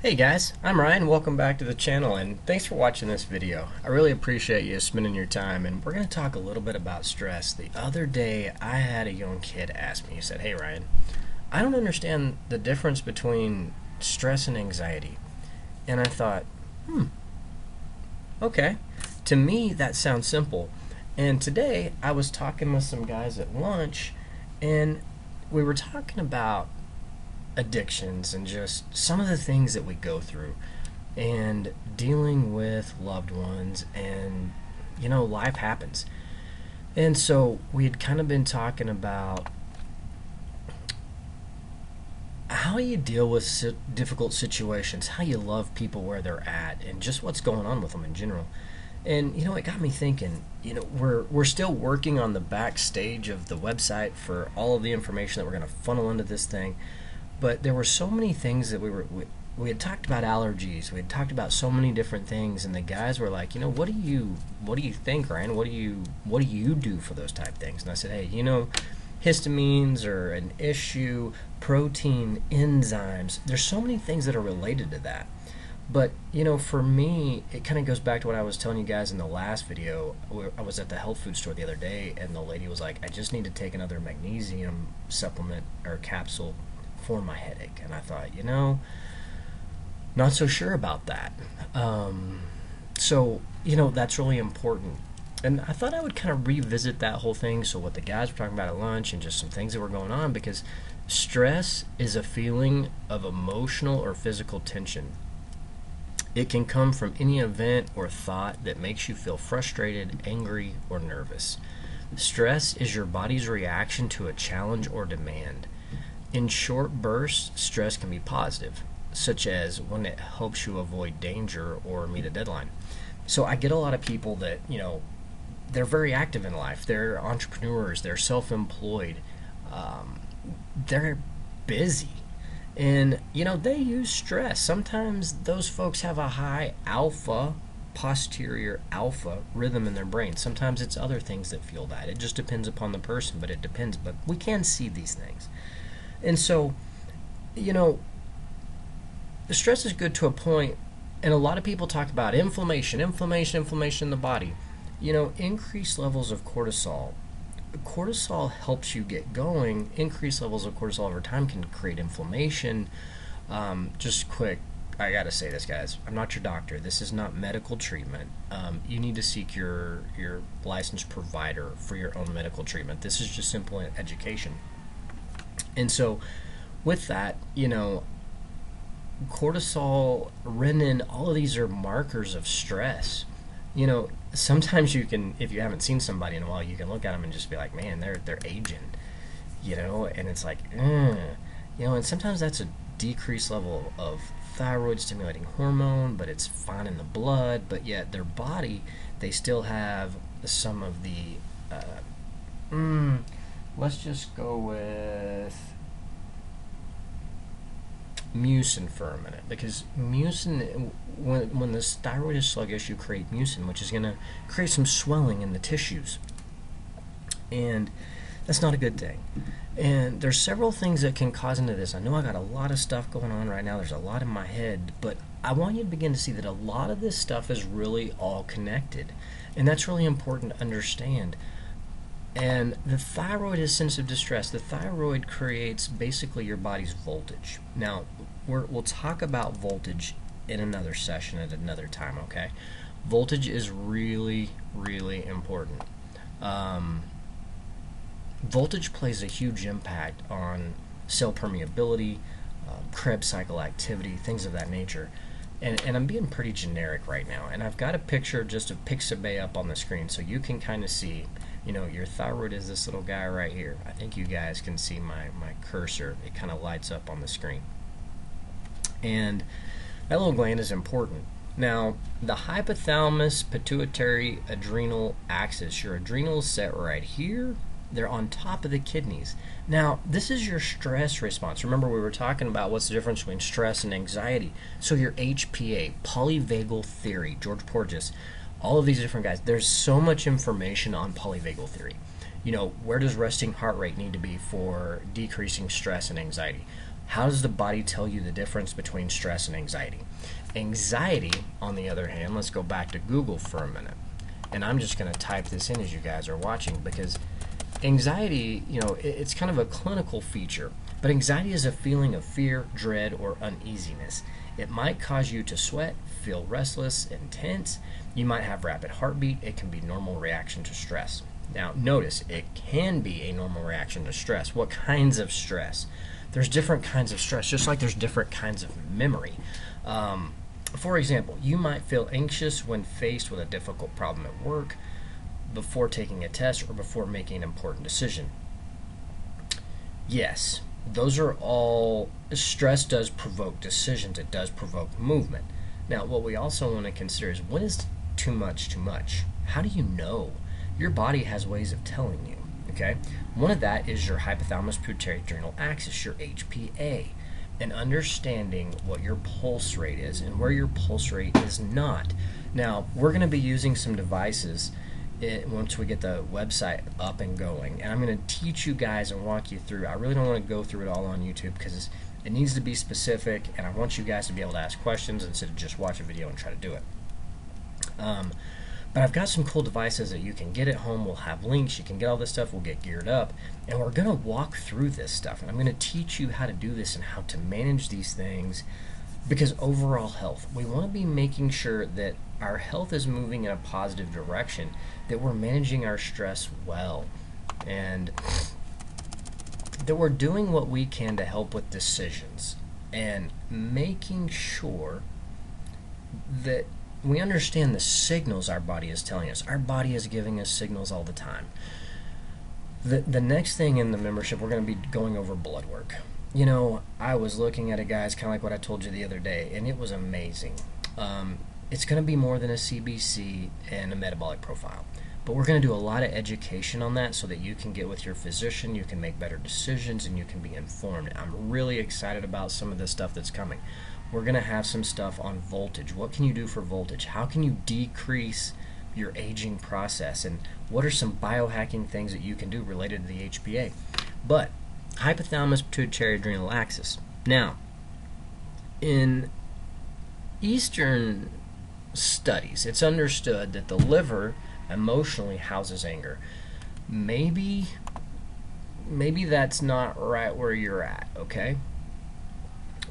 Hey guys, I'm Ryan. Welcome back to the channel and thanks for watching this video. I really appreciate you spending your time, and we're going to talk a little bit about stress. The other day I had a young kid ask me, he said, "Hey Ryan, I don't understand the difference between stress and anxiety." And I thought, okay. To me that sounds simple. And today I was talking with some guys at lunch, and we were talking about addictions and just some of the things that we go through and dealing with loved ones, and life happens. And so we had kind of been talking about how you deal with difficult situations, how you love people where they're at, and just what's going on with them in general. And it got me thinking. We're still working on the backstage of the website for all of the information that we're going to funnel into this thing. But there were so many things that we had talked about allergies. We had talked about so many different things, and the guys were like, what do you think, Ryan? What do you do for those type things? And I said, hey, histamines are an issue, protein, enzymes. There's so many things that are related to that. But for me, it kind of goes back to what I was telling you guys in the last video. I was at the health food store the other day, and the lady was like, I just need to take another magnesium supplement or capsule for my headache. And I thought, not so sure about that. So that's really important. And I thought I would kind of revisit that whole thing. So what the guys were talking about at lunch and just some things that were going on, because stress is a feeling of emotional or physical tension. It can come from any event or thought that makes you feel frustrated, angry, or nervous. Stress is your body's reaction to a challenge or demand. In short bursts, stress can be positive, such as when it helps you avoid danger or meet a deadline. So I get a lot of people that, they're very active in life. They're entrepreneurs, they're self-employed, they're busy. And, they use stress. Sometimes those folks have a high posterior alpha rhythm in their brain. Sometimes it's other things that fuel that. It just depends upon the person, but it depends. But we can see these things. And so, the stress is good to a point, and a lot of people talk about inflammation in the body. Increased levels of cortisol. Cortisol helps you get going. Increased levels of cortisol over time can create inflammation. Just quick, I gotta say this, guys. I'm not your doctor. This is not medical treatment. You need to seek your licensed provider for your own medical treatment. This is just simple education. And so, with that, cortisol, renin, all of these are markers of stress. Sometimes you can, if you haven't seen somebody in a while, you can look at them and just be like, man, they're aging, and it's like, and sometimes that's a decreased level of thyroid stimulating hormone, but it's fine in the blood, but yet their body, they still have some of the, let's just go with mucin for a minute, because mucin, when this thyroid is sluggish, you create mucin, which is going to create some swelling in the tissues, and that's not a good thing. And there's several things that can cause into this. I know I got a lot of stuff going on right now. There's a lot in my head, but I want you to begin to see that a lot of this stuff is really all connected, and that's really important to understand. And the thyroid is sensitive to stress. The thyroid creates basically your body's voltage. Now, we'll talk about voltage in another session at another time, okay? Voltage is really, really important. Voltage plays a huge impact on cell permeability, Krebs cycle activity, things of that nature. And I'm being pretty generic right now. And I've got a picture just of Pixabay up on the screen so you can kind of see. Your thyroid is this little guy right here. I think you guys can see my cursor. It kind of lights up on the screen. And that little gland is important. Now, the hypothalamus, pituitary, adrenal axis, your adrenals set right here. They're on top of the kidneys. Now, this is your stress response. Remember, we were talking about what's the difference between stress and anxiety. So your HPA, polyvagal theory, George Porges, all of these different guys. There's so much information on polyvagal theory. Where does resting heart rate need to be for decreasing stress and anxiety? How does the body tell you the difference between stress and anxiety? Anxiety, on the other hand, let's go back to Google for a minute. And I'm just going to type this in as you guys are watching, because anxiety, it's kind of a clinical feature. But anxiety is a feeling of fear, dread, or uneasiness. It might cause you to sweat, feel restless and tense. You might have rapid heartbeat. It can be a normal reaction to stress. Now, notice, it can be a normal reaction to stress. What kinds of stress? There's different kinds of stress, just like there's different kinds of memory. For example, you might feel anxious when faced with a difficult problem at work, before taking a test, or before making an important decision. Yes, those are all, stress does provoke decisions, it does provoke movement. Now, what we also want to consider is, when is too much too much? How do you know? Your body has ways of telling you, okay? One of that is your hypothalamus pituitary adrenal axis, your HPA, and understanding what your pulse rate is and where your pulse rate is not. Now, we're going to be using some devices once we get the website up and going, and I'm going to teach you guys and walk you through. I really don't want to go through it all on YouTube because it needs to be specific, and I want you guys to be able to ask questions instead of just watch a video and try to do it. But I've got some cool devices that you can get at home. We'll have links. You can get all this stuff. We'll get geared up. And we're going to walk through this stuff. And I'm going to teach you how to do this and how to manage these things. Because overall health, we want to be making sure that our health is moving in a positive direction, that we're managing our stress well, and that we're doing what we can to help with decisions, and making sure that we understand the signals our body is telling us. Our body is giving us signals all the time. The next thing in the membership, we're going to be going over blood work. I was looking at it, guys, kind of like what I told you the other day, and it was amazing. It's going to be more than a CBC and a metabolic profile. But we're going to do a lot of education on that so that you can get with your physician, you can make better decisions, and you can be informed. I'm really excited about some of this stuff that's coming. We're going to have some stuff on voltage. What can you do for voltage? How can you decrease your aging process? And what are some biohacking things that you can do related to the HPA? But hypothalamus pituitary adrenal axis. Now, in Eastern studies, it's understood that the liver emotionally houses anger. Maybe that's not right where you're at, okay?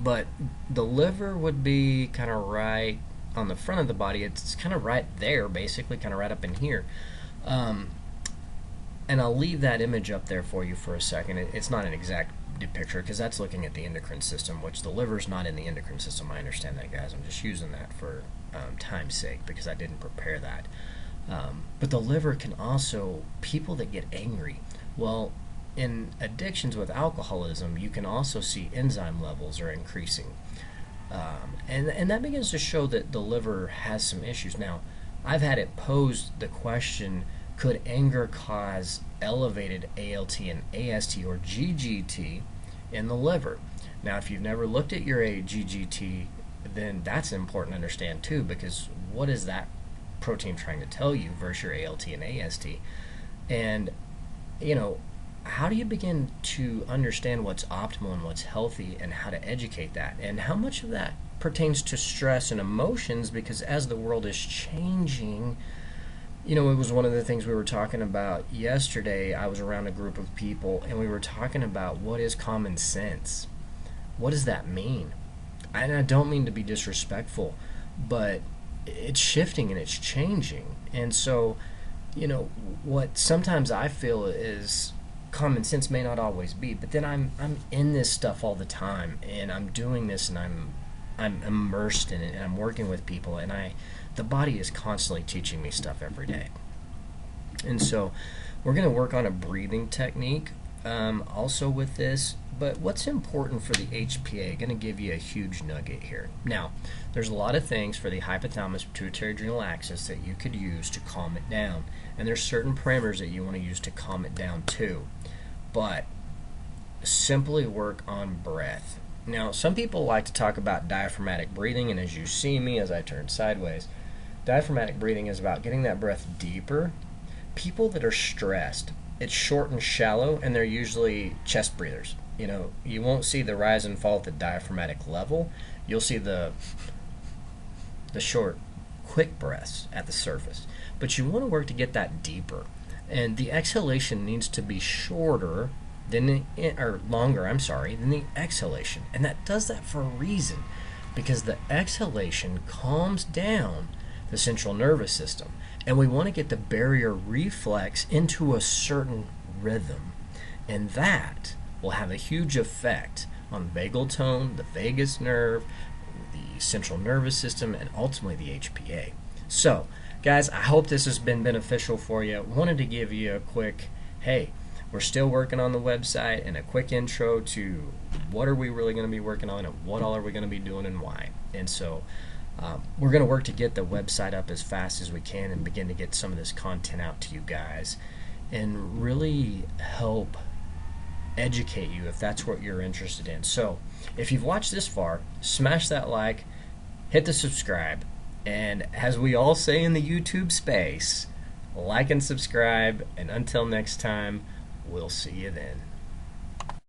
But the liver would be kind of right on the front of the body. It's kind of right there, basically, kind of right up in here. And I'll leave that image up there for you for a second. It's not an exact picture because that's looking at the endocrine system, which the liver's not in the endocrine system. I understand that, guys. I'm just using that for time's sake because I didn't prepare that. But the liver can also, people that get angry, well, in addictions with alcoholism, you can also see enzyme levels are increasing. And that begins to show that the liver has some issues. Now, I've had it posed the question, could anger cause elevated ALT and AST or GGT in the liver? Now, if you've never looked at your GGT, then that's important to understand too, because what is that protein trying to tell you versus your ALT and AST? And, how do you begin to understand what's optimal and what's healthy and how to educate that? And how much of that pertains to stress and emotions? Because as the world is changing, it was one of the things we were talking about yesterday. I was around a group of people and we were talking about what is common sense. What does that mean? And I don't mean to be disrespectful, but it's shifting and it's changing. And so, what sometimes I feel is common sense may not always be, but then I'm in this stuff all the time, and I'm doing this, and I'm immersed in it, and I'm working with people, and the body is constantly teaching me stuff every day. And so we're going to work on a breathing technique also with this. But what's important for the HPA, going to give you a huge nugget here. Now, there's a lot of things for the hypothalamus pituitary adrenal axis that you could use to calm it down. And there's certain parameters that you want to use to calm it down too. But simply work on breath. Now, some people like to talk about diaphragmatic breathing, and as you see me as I turn sideways, diaphragmatic breathing is about getting that breath deeper. People that are stressed, it's short and shallow, and they're usually chest breathers. you won't see the rise and fall at the diaphragmatic level. You'll see the short, quick breaths at the surface. But you want to work to get that deeper. And the exhalation needs to be shorter longer, than the exhalation. And that does that for a reason, because the exhalation calms down the central nervous system. And we want to get the barrier reflex into a certain rhythm. And that will have a huge effect on vagal tone, the vagus nerve, the central nervous system, and ultimately the HPA. So, guys, I hope this has been beneficial for you. Wanted to give you a quick, hey, we're still working on the website, and a quick intro to what are we really going to be working on and what all are we going to be doing and why. And so we're going to work to get the website up as fast as we can and begin to get some of this content out to you guys and really help educate you if that's what you're interested in. So if you've watched this far, smash that like, hit the subscribe, and as we all say in the YouTube space, like and subscribe, and until next time, we'll see you then.